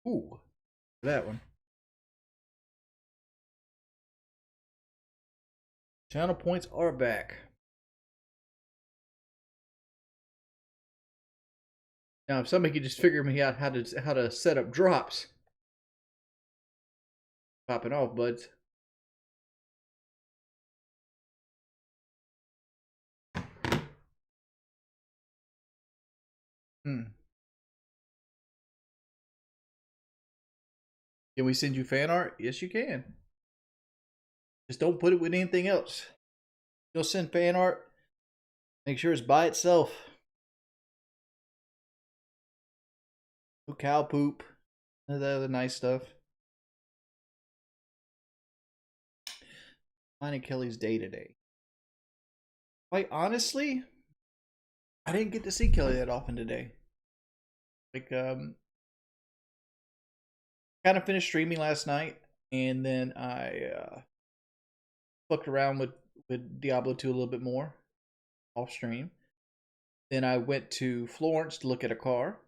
Ooh, that one. Channel points are back. Now, if somebody could just figure me out how to set up drops, popping off, buds. Hmm. Can we send you fan art? Yes, you can. Just don't put it with anything else. You'll send fan art. Make sure it's by itself. No cow poop. None of the other nice stuff. Mine and Kelly's day today. Quite honestly, I didn't get to see Kelly that often today. Like, kind of finished streaming last night, and then I fucked around with Diablo 2 a little bit more off stream. Then I went to Florence to look at a car.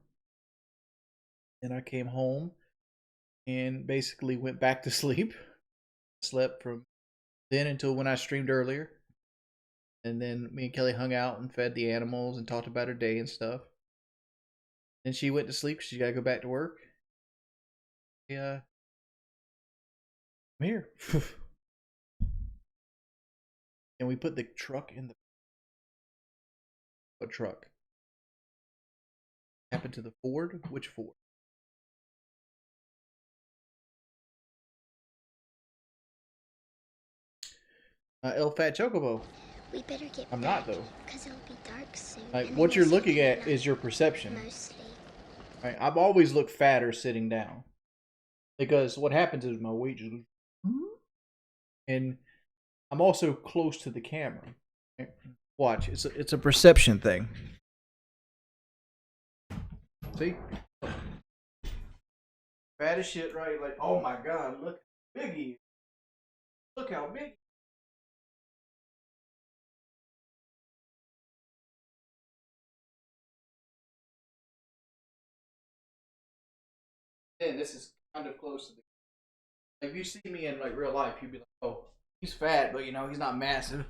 Then I came home and basically went back to sleep. Slept from then until when I streamed earlier. And then me and Kelly hung out and fed the animals and talked about her day and stuff. Then she went to sleep. She's got to go back to work. Yeah. I'm here. And we put the truck in the... What truck? Happened to the Ford? Which Ford? El Fat Chocobo. We better get I'm not though. Because it'll be dark soon. Like what you're looking at is your perception. Mostly. Right? I've always looked fatter sitting down. Because what happens is my weight just... And I'm also close to the camera. Watch, it's a perception thing. See? Fat as shit, right? Like, oh my god, look how big he is. Look how big. And this is kind of close to the... Like, if you see me in like real life, you'd be like, oh, he's fat, but you know, he's not massive.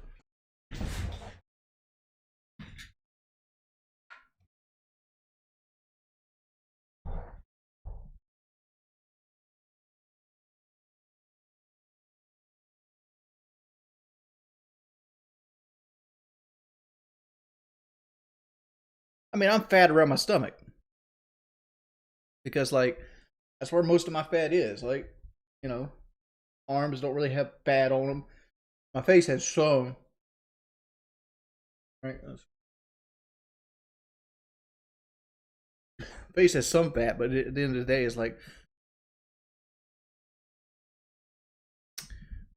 I mean, I'm fat around my stomach. Because, like, that's where most of my fat is. Like, you know, arms don't really have fat on them. My face has some. Right? Face has some fat, but at the end of the day, it's like...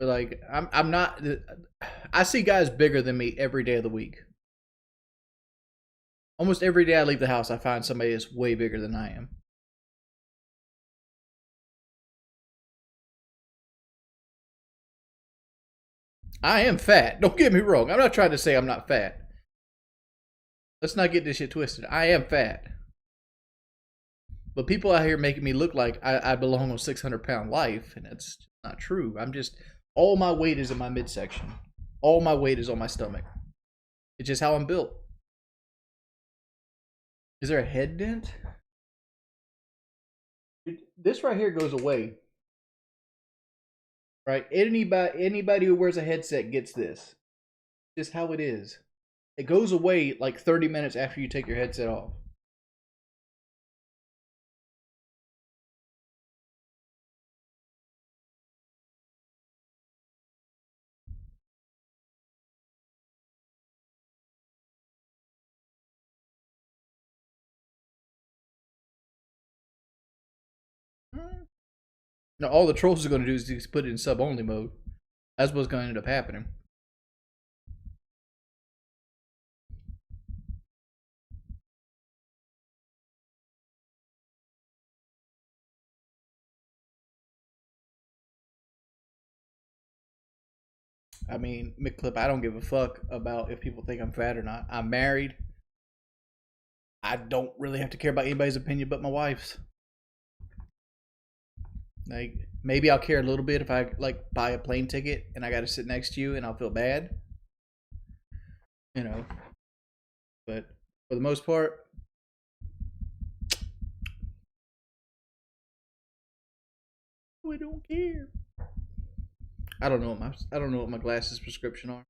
But, like, I'm not... I see guys bigger than me every day of the week. Almost every day I leave the house, I find somebody that's way bigger than I am. I am fat. Don't get me wrong. I'm not trying to say I'm not fat. Let's not get this shit twisted. I am fat. But people out here making me look like I belong on 600-pound life, and it's not true. I'm just... All my weight is in my midsection. All my weight is on my stomach. It's just how I'm built. Is there a head dent? This right here goes away. Right? Anybody who wears a headset gets this. Just how it is. It goes away like 30 minutes after you take your headset off. No, all the trolls are going to do is just put it in sub-only mode. That's what's going to end up happening. I mean, McClip, I don't give a fuck about if people think I'm fat or not. I'm married. I don't really have to care about anybody's opinion but my wife's. Like maybe I'll care a little bit if I like buy a plane ticket and I got to sit next to you and I'll feel bad, you know. But for the most part, I don't care. I don't know what my glasses prescription are.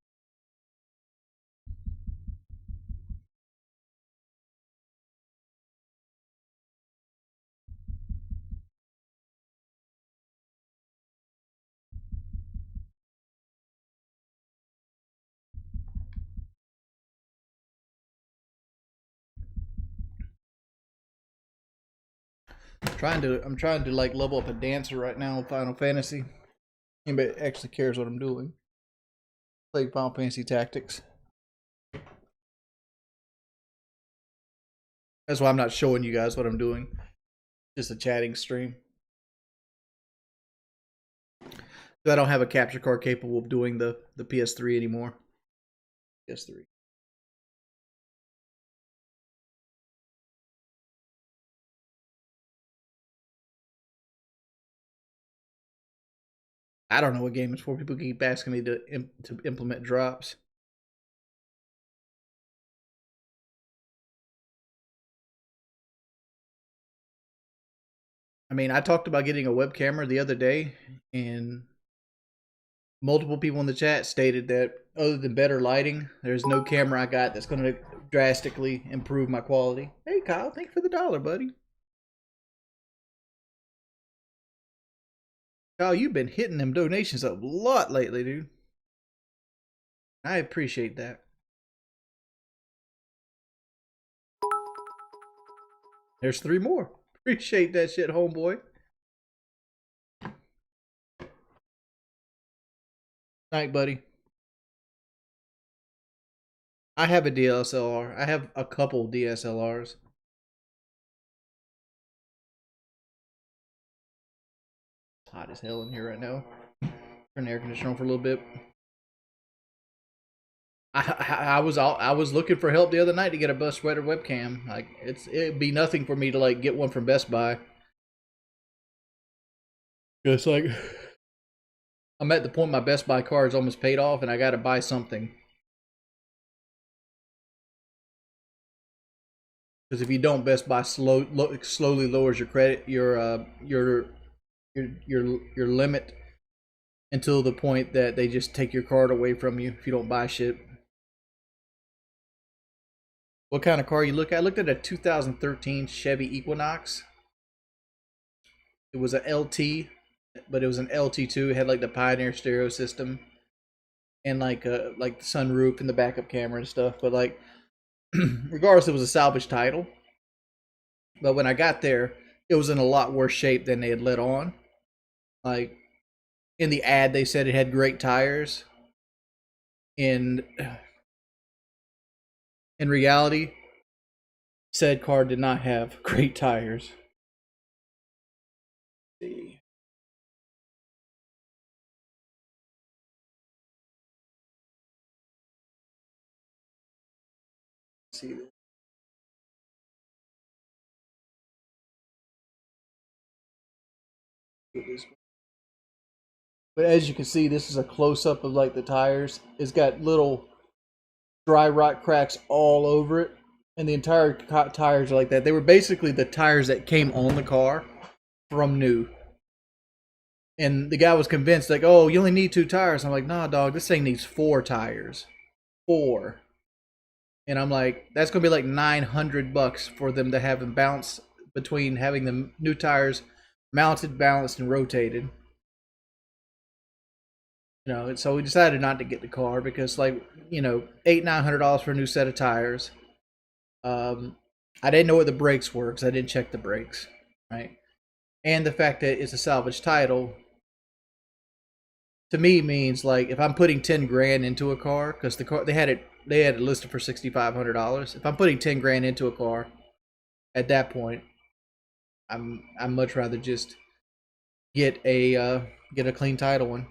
I'm trying to like level up a dancer right now with Final Fantasy. Anybody actually cares what I'm doing? Play Final Fantasy Tactics. That's why I'm not showing you guys what I'm doing. Just a chatting stream. So I don't have a capture card capable of doing the PS3 anymore. PS3. I don't know what game it's for. People keep asking me to implement drops. I mean, I talked about getting a web camera the other day, and multiple people in the chat stated that other than better lighting, there's no camera I got that's going to drastically improve my quality. Hey, Kyle, thank you for the $1, buddy. Kyle, you've been hitting them donations a lot lately, dude. I appreciate that. There's 3 more. Appreciate that shit, homeboy. Night, buddy. I have a DSLR. I have a couple DSLRs. It's hot as hell in here right now. Turn the air conditioner on for a little bit. I was looking for help the other night to get a bus sweater webcam. Like it'd be nothing for me to like get one from Best Buy. It's like I'm at the point my Best Buy card is almost paid off, and I got to buy something. Because if you don't, Best Buy slowly lowers your credit, your limit until the point that they just take your card away from you if you don't buy shit. What kind of car you look at? I looked at a 2013 Chevy Equinox. It was an LT, but it was an LT2. It had like the Pioneer stereo system and like the sunroof and the backup camera and stuff. But like, regardless, it was a salvage title. But when I got there, it was in a lot worse shape than they had let on. Like in the ad, they said it had great tires. In reality, said car did not have great tires. Let's see. Let's see. But as you can see, this is a close up of like the tires. It's got little dry rot cracks all over it, and the entire tires are like that. They were basically the tires that came on the car from new. And the guy was convinced, like, oh, you only need 2 tires. I'm like, nah, dog, this thing needs 4 tires. 4. And I'm like, that's gonna be like $900 for them to have them bounce between having the new tires mounted, balanced, and rotated. And so we decided not to get the car because, like, $800-900 for a new set of tires. I didn't know what the brakes were because I didn't check the brakes, right? And the fact that it's a salvage title to me means like if I'm putting 10 grand into a car, because the car they had it listed for $6,500. If I'm putting 10 grand into a car, at that point, I'm much rather just get a clean title one.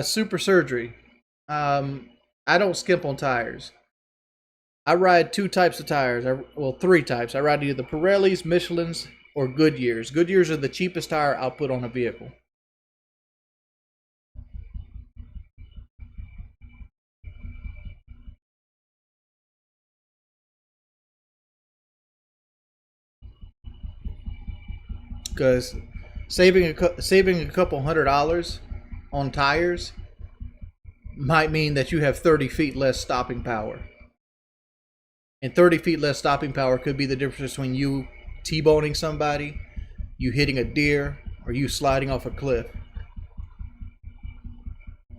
Super surgery. I don't skimp on tires. I ride 2 types of tires. Well, 3 types. I ride either the Pirellis, Michelin's, or Goodyears. Goodyears are the cheapest tire I'll put on a vehicle. Because saving a couple $100 on tires might mean that you have 30 feet less stopping power. And 30 feet less stopping power could be the difference between you T-boning somebody, you hitting a deer, or you sliding off a cliff.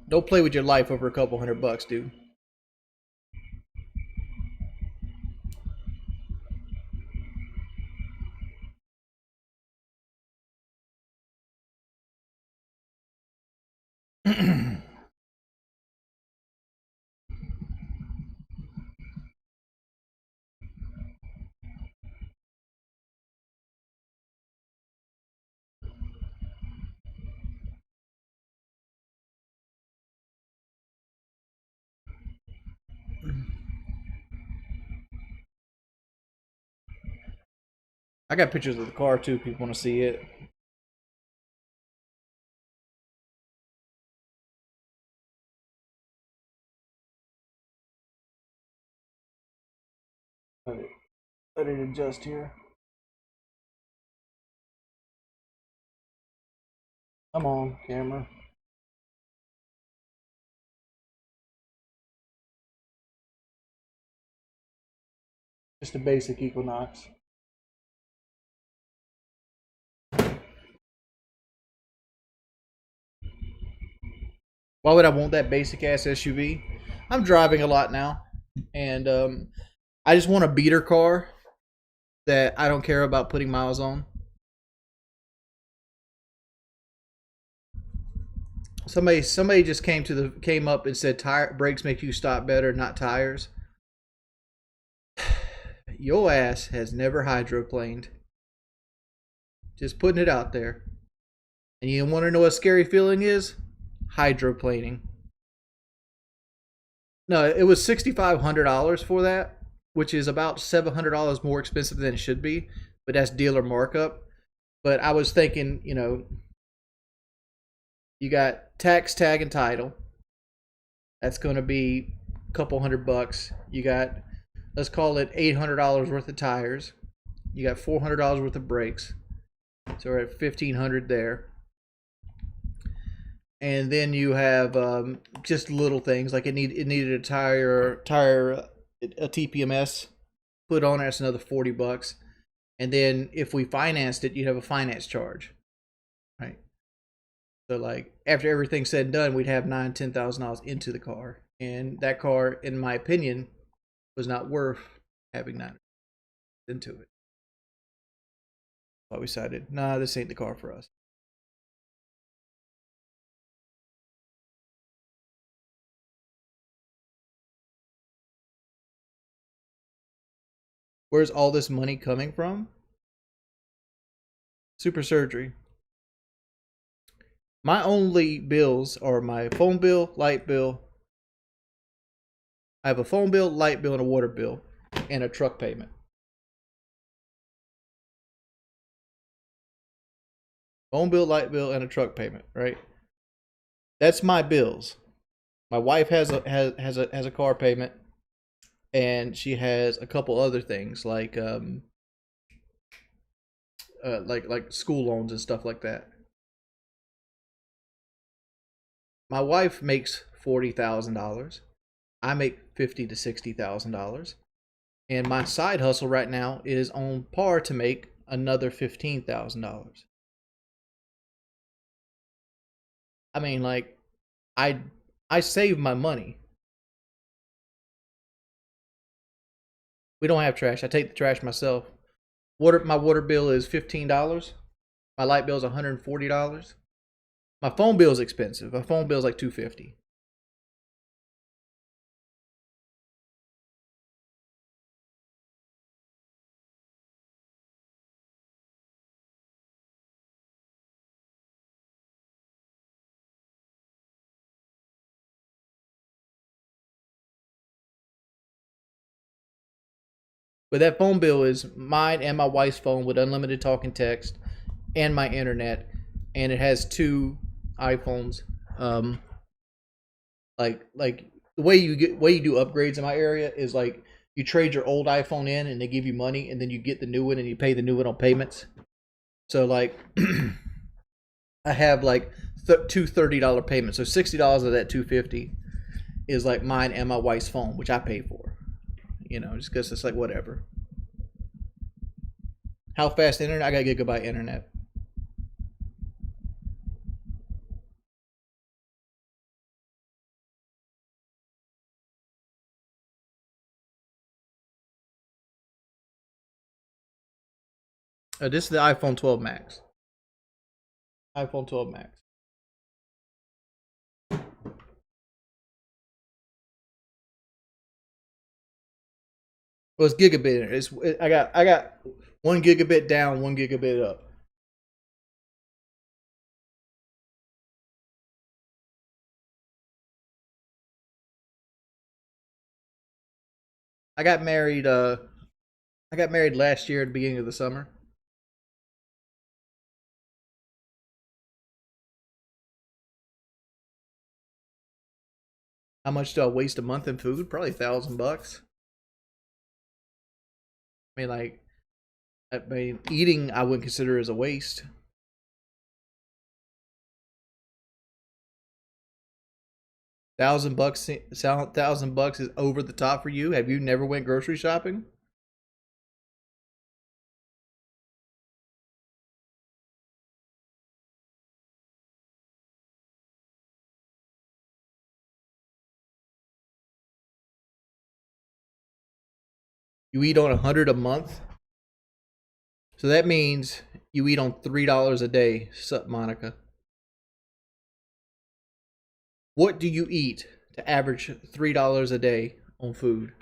Don't play with your life over a couple $100, dude. I got pictures of the car too. If people want to see it. Let it adjust here. Come on, camera. Just a basic Equinox. Why would I want that basic ass SUV? I'm driving a lot now, and I just want a beater car that I don't care about putting miles on. Somebody just came up and said tire brakes make you stop better, not tires. Your ass has never hydroplaned. Just putting it out there. And you want to know what a scary feeling is? Hydroplaning. No, it was $6,500 for that, which is about $700 more expensive than it should be, but that's dealer markup. But I was thinking, you got tax, tag, and title. That's going to be a couple $100. You got, let's call it $800 worth of tires. You got $400 worth of brakes. So we're at $1,500 there. And then you have just little things like it needed a tire a TPMS put on it. That's another $40. And then if we financed it, you'd have a finance charge, right? So like after everything's said and done, we'd have $9,000-$10,000 into the car, and that car, in my opinion, was not worth having that into it. But we decided, nah, this ain't the car for us. Where's all this money coming from? Super surgery. My only bills are my phone bill, light bill. I have a phone bill, light bill, and a water bill, and a truck payment. Phone bill, light bill, and a truck payment, right? That's my bills. My wife has a car payment, and she has a couple other things like school loans and stuff like that. My wife makes $40,000. I make $50,000 to $60,000, and my side hustle right now is on par to make another $15,000. I mean, like, I I save my money. We don't have trash. I take the trash myself. My water bill is $15. My light bill is $140. My phone bill is expensive. My phone bill is like $250. But that phone bill is mine and my wife's phone with unlimited talk and text and my internet, and it has two iPhones. Um, like the way you do upgrades in my area is like you trade your old iPhone in and they give you money, and then you get the new one and you pay the new one on payments. So like I have like two $30 payments, so $60 of that 250 is like mine and my wife's phone, which I pay for. You know, just because it's like whatever. How fast internet? I got gigabyte internet. This is the iPhone 12 Max. iPhone 12 Max. Well, it's gigabit. I got 1 gigabit down, 1 gigabit up. I got married. I got married last year at the beginning of the summer. How much do I waste a month in food? Probably $1,000. I mean, eating I wouldn't consider as a waste. $1,000, $1,000 is over the top for you. Have you never went grocery shopping? You eat on 100 a month, so that means you eat on $3 a day. Sup, Monica? What do you eat to average $3 a day on food?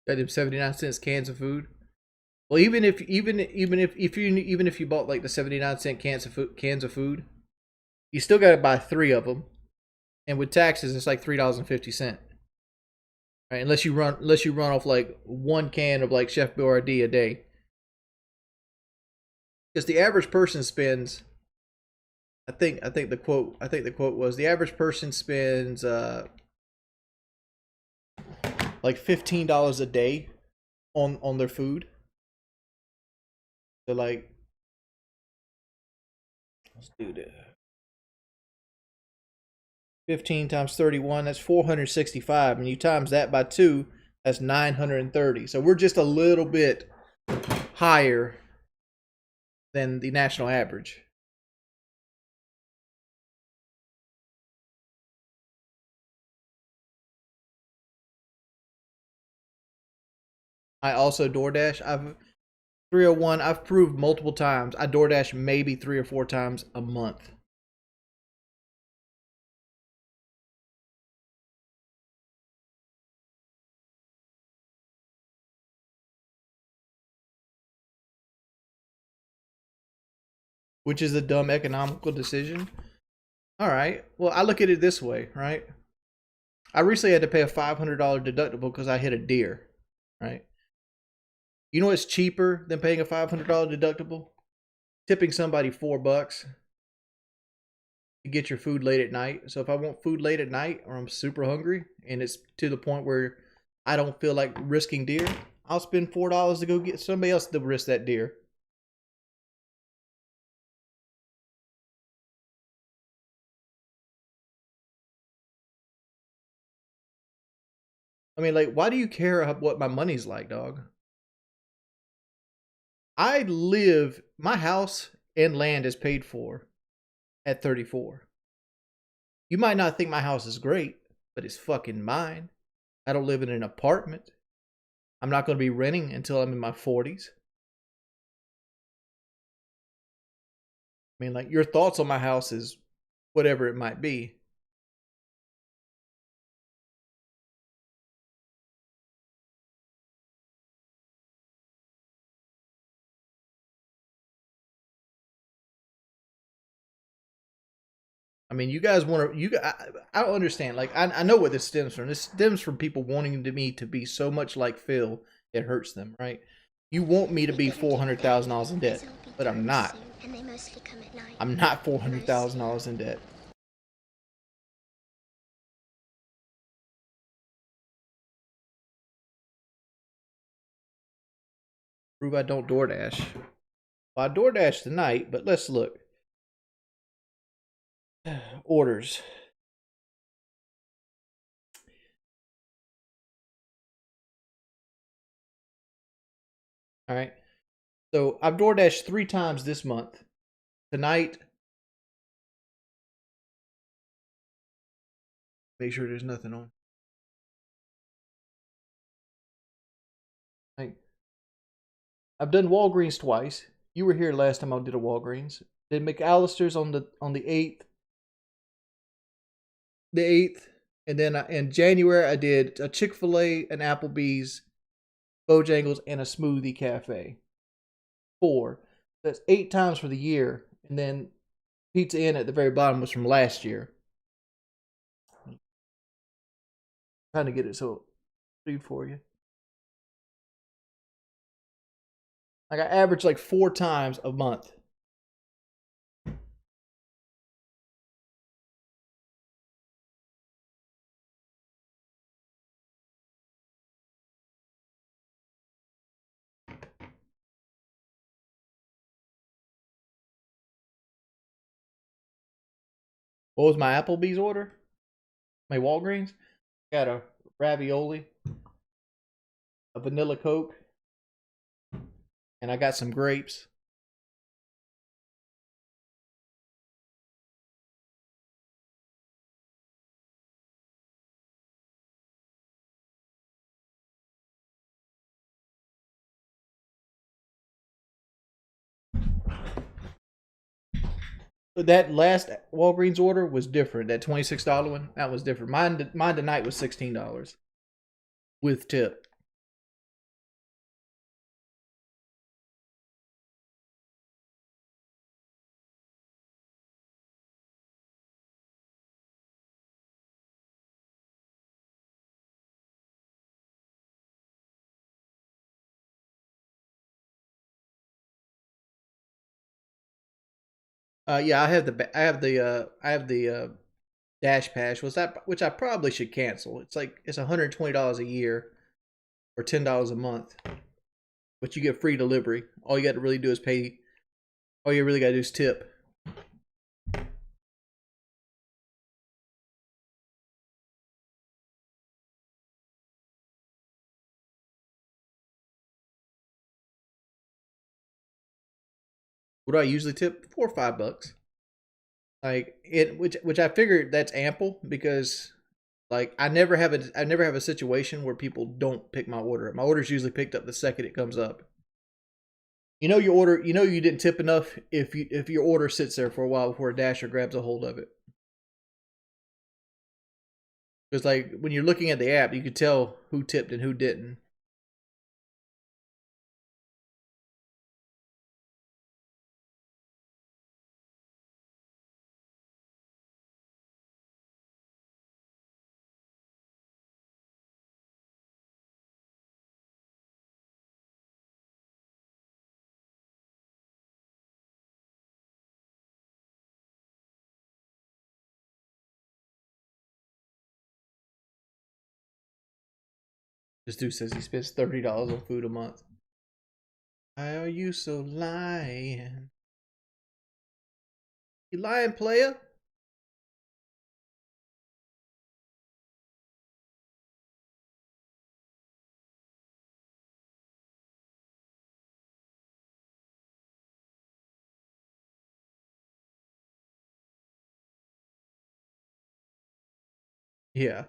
Got them 79 cents cans of food. Well, even if you bought like the 79 cent cans of food, you still got to buy three of them, and with taxes, it's like $3.50. Right? Unless you run off like one can of like Chef Boyardee a day, because the average person spends. I think the quote was the average person spends like $15 a day on their food. So like, let's do this. 15 times 31, that's 465. And you times that by 2, that's 930. So we're just a little bit higher than the national average. I also DoorDash. I've 301. I've proved multiple times. I DoorDash maybe 3 or 4 times a month. Which is a dumb economical decision. All right. Well, I look at it this way, right? I recently had to pay a $500 deductible because I hit a deer, right? You know what's cheaper than paying a $500 deductible? Tipping somebody $4 to get your food late at night. So if I want food late at night or I'm super hungry and it's to the point where I don't feel like risking deer, I'll spend $4 to go get somebody else to risk that deer. I mean, like, why do you care what my money's like, dog? My house and land is paid for at 34. You might not think my house is great, but it's fucking mine. I don't live in an apartment. I'm not going to be renting until I'm in my 40s. I mean, like, your thoughts on my house is whatever it might be. I mean, you guys want to. I don't understand. Like, I know what this stems from. This stems from people wanting me to be so much like Phil, it hurts them, right? You want me to We be better get ready, $400,000 in debt, as it'll be but I'm dark not. soon, and they mostly come at night. I'm not Mostly. $400,000 in debt. Prove I don't DoorDash. Well, I DoorDash tonight, but let's look. Orders. All right. So I've DoorDashed 3 times this month. Tonight, make sure there's nothing on. Like, I've done Walgreens twice. You were here last time I did a Walgreens. Did McAllister's on the 8th. The 8th. And then in January I did a Chick-fil-A, an Applebee's, Bojangles, and a smoothie cafe. 4. That's 8 times for the year. And then Pizza Inn at the very bottom was from last year. Trying to get it so read for you. Like, I average like 4 times a month. What was my Applebee's order? My Walgreens? Got a ravioli, a vanilla Coke, and I got some grapes. But that last Walgreens order was different. That $26 one, that was different. Mine tonight was $16 with tip. Yeah, I have the Dash Pass, which I probably should cancel. It's $120 a year or $10 a month, but you get free delivery. All you got to really do is pay. All you really got to do is tip. What do I usually tip? $4 or $5. Like it, which I figured that's ample because like I never have a situation where people don't pick my order up. My order's usually picked up the second it comes up. You know you didn't tip enough if your order sits there for a while before a dasher grabs a hold of it. Because like when you're looking at the app, you can tell who tipped and who didn't. This dude says he spends $30 on food a month. Why are you so lying? You lying, player? Yeah.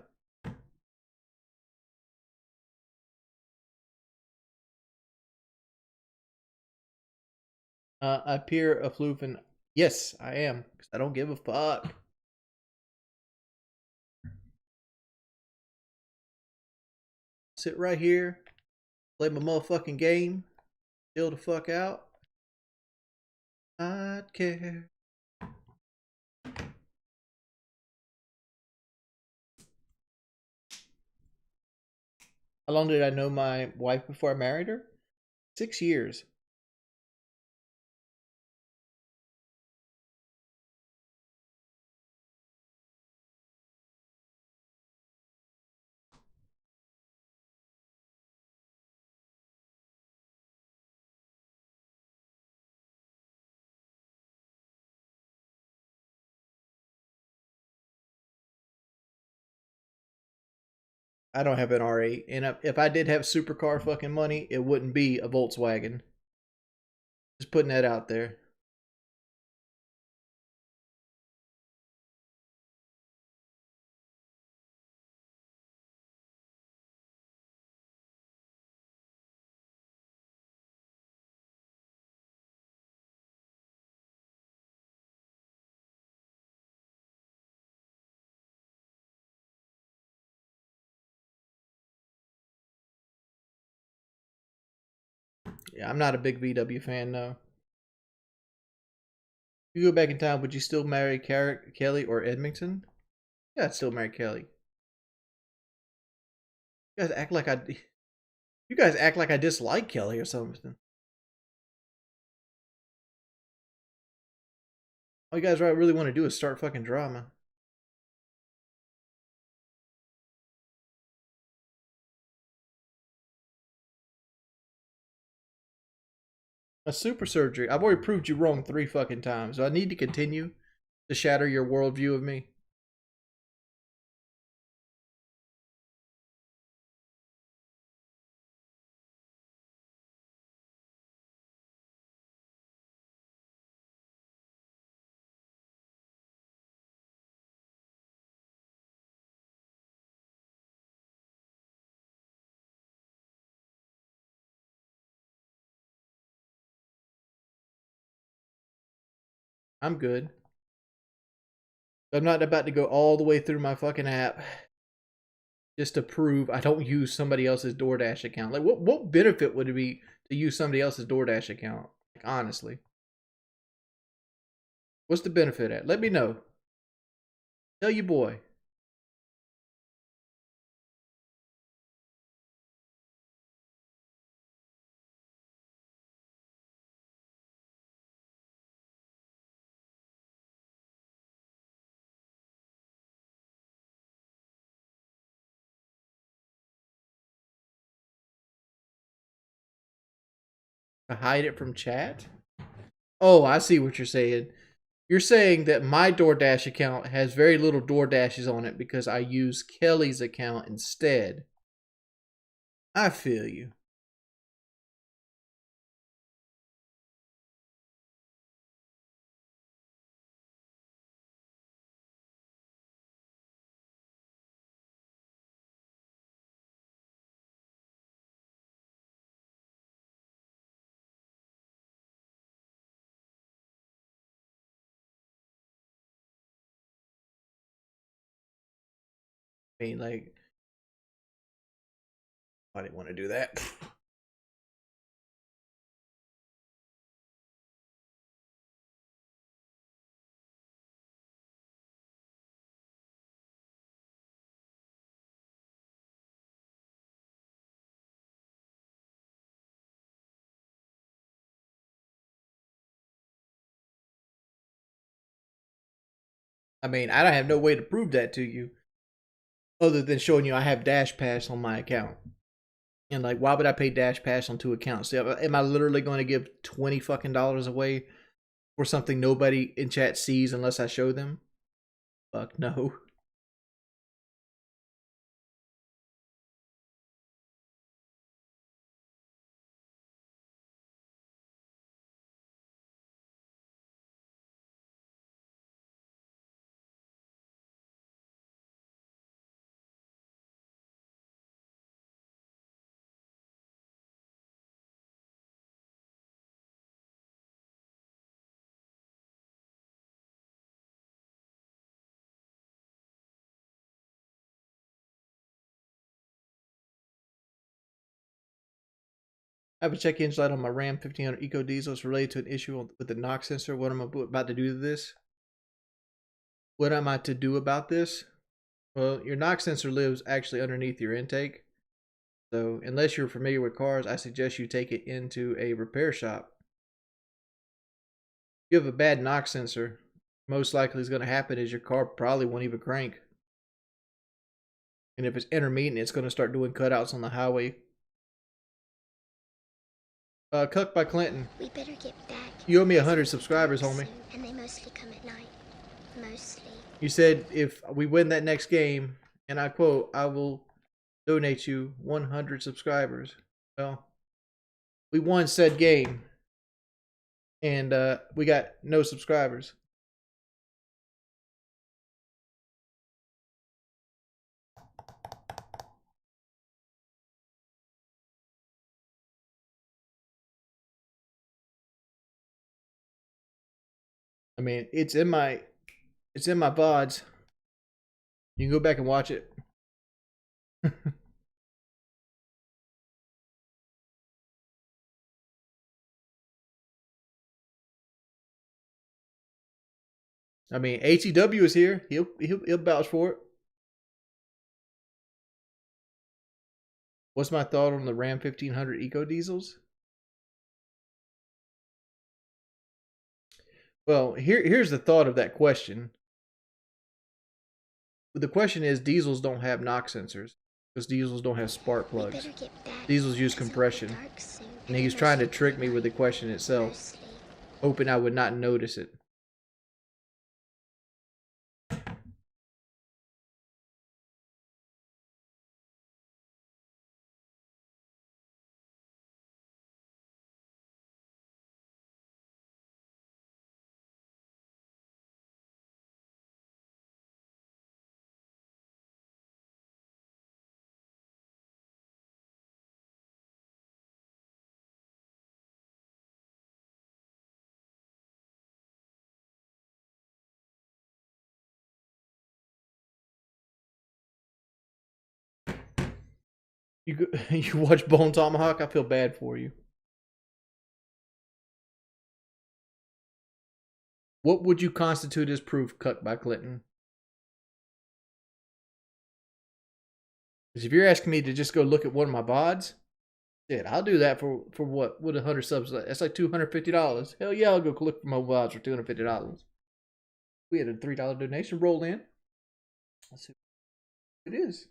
I peer a floof. Yes, I am. Because I don't give a fuck. Sit right here, play my motherfucking game, chill the fuck out. I care. How long did I know my wife before I married her? 6 years. I don't have an R8, and if I did have supercar fucking money, it wouldn't be a Volkswagen. Just putting that out there. Yeah, I'm not a big VW fan, though. If you go back in time, would you still marry Kelly or Edmonton? Yeah, I'd still marry Kelly. You guys act like I. You guys act like I dislike Kelly or something. All you guys really want to do is start fucking drama. A super surgery. I've already proved you wrong 3 fucking times. So I need to continue to shatter your worldview of me. I'm good. I'm not about to go all the way through my fucking app just to prove I don't use somebody else's DoorDash account. Like, what benefit would it be to use somebody else's DoorDash account? Like, honestly, what's the benefit at? Let me know. Tell you boy. To hide it from chat? Oh, I see what you're saying. You're saying that my DoorDash account has very little DoorDashes on it because I use Kelly's account instead. I feel you. I mean, like, I didn't want to do that. I mean, I don't have no way to prove that to you other than showing you I have Dash Pass on my account. And like, why would I pay Dash Pass on 2 accounts? Am I literally going to give 20 fucking dollars away for something nobody in chat sees unless I show them? Fuck no. I have a check engine light on my Ram 1500 Eco Diesel. It's related to an issue with the knock sensor. What am I about to do to this? What am I to do about this? Well, your knock sensor lives actually underneath your intake. So unless you're familiar with cars, I suggest you take it into a repair shop. If you have a bad knock sensor, most likely is going to happen is your car probably won't even crank. And if it's intermittent, it's going to start doing cutouts on the highway. Cuck by Clinton. We better get back. You owe me 100 subscribers, homie. And they mostly come at night. Mostly. You said if we win that next game, and I quote, I will donate you 100 subscribers. Well, we won said game, and we got no subscribers. I mean, it's in my VODs. You can go back and watch it. I mean, HEW is here. He'll vouch for it. What's my thought on the Ram 1500 Eco Diesels? Well, here's the thought of that question. The question is, diesels don't have knock sensors because diesels don't have spark plugs. Diesels use compression. And he's trying to trick me with the question itself, hoping I would not notice it. You watch Bone Tomahawk? I feel bad for you. What would you constitute as proof, cut by Clinton? Because if you're asking me to just go look at one of my VODs, shit, I'll do that for what? What 100 subs? That's like $250. Hell yeah, I'll go look for my VODs for $250. We had a $3 donation roll in. Let's see what it is.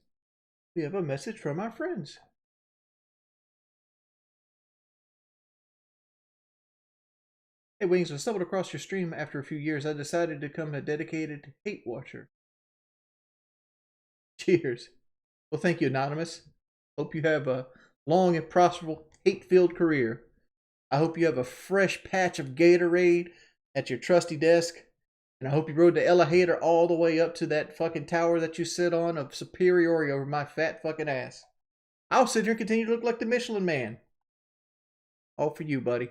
We have a message from our friends. Hey Wings, I stumbled across your stream after a few years. I decided to become a dedicated hate watcher. Cheers. Well, thank you, Anonymous. Hope you have a long and prosperous hate-filled career. I hope you have a fresh patch of Gatorade at your trusty desk. And I hope you rode the elevator all the way up to that fucking tower that you sit on of superiority over my fat fucking ass. I'll sit here and continue to look like the Michelin Man. All for you, buddy.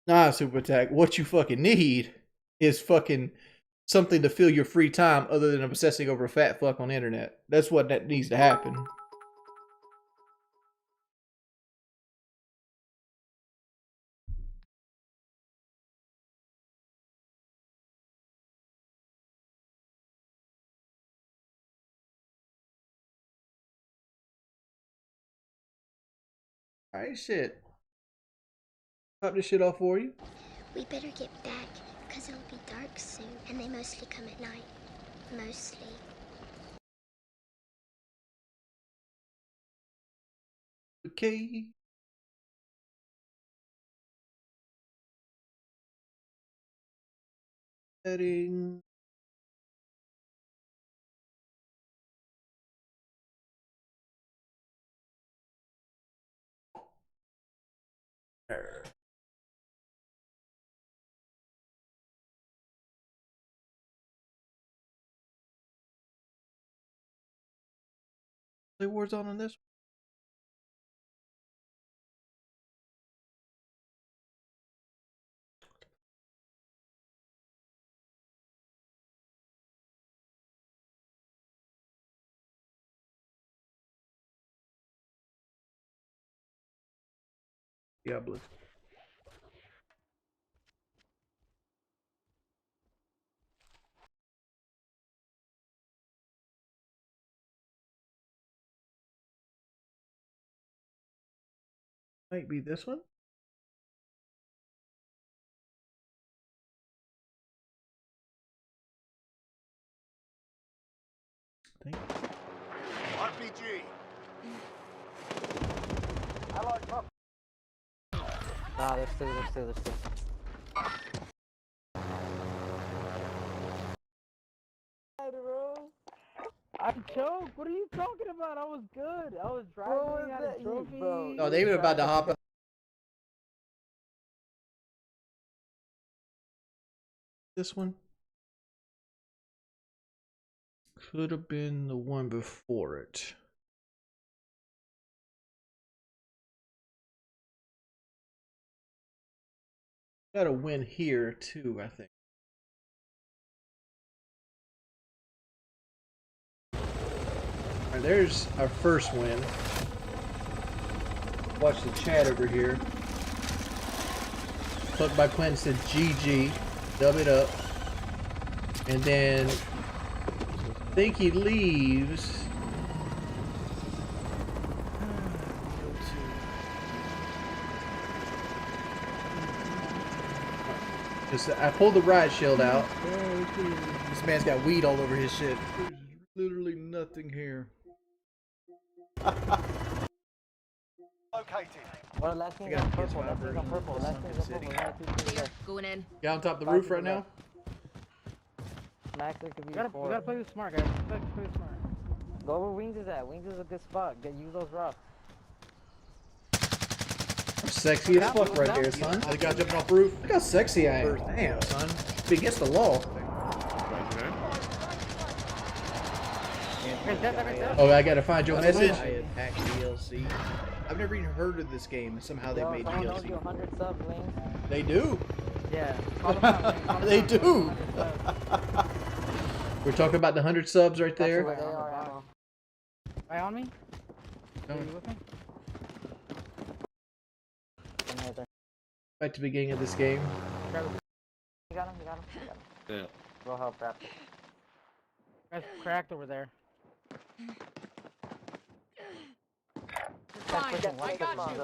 Nah, Super Attack. What you fucking need is fucking something to fill your free time other than obsessing over a fat fuck on the internet. That's what that needs to happen. Alright, shit. Pop this shit off for you. We better get back, because it'll be dark soon, and they mostly come at night. Mostly. Okay. Setting. Play Warzone on this. Diablo. Might be this one. I think. RPG. Nah, there's two. I choked. What are you talking about? I was good. I was driving. I had a trophy. Bro, No, they were about to hop. This one could have been the one before it. Got a win here too, I think. All right, there's our first win. Watch the chat over here. Plucked by Quinn said GG, dub it up, and then I think he leaves. I pulled the riot shield out. This man's got weed all over his shit. There's literally nothing here. Located. Well, last thing's on purple. Last thing's on purple. Last thing's on purple. Going in. Get on top of the roof right now. Max, there could be We gotta play this smart, guys. Play this smart. Go where Wings is at. Wings is a good spot. Use those rocks. Sexy as fuck right there, son. The guy jumping off the roof. Look how sexy I am. Damn, son. Be against the law. Oh, I gotta find your message. Pack DLC. I've never even heard of this game, and somehow they made DLC. You 100 subs, Wings. They do. Yeah. They do. We're talking about the 100 subs right there. That's where they are, ammo. Right on me? No. Are you with me? Back to the beginning of this game. You got him. Yeah. Go help Raptor. Guys, cracked over there. Fine, I got you.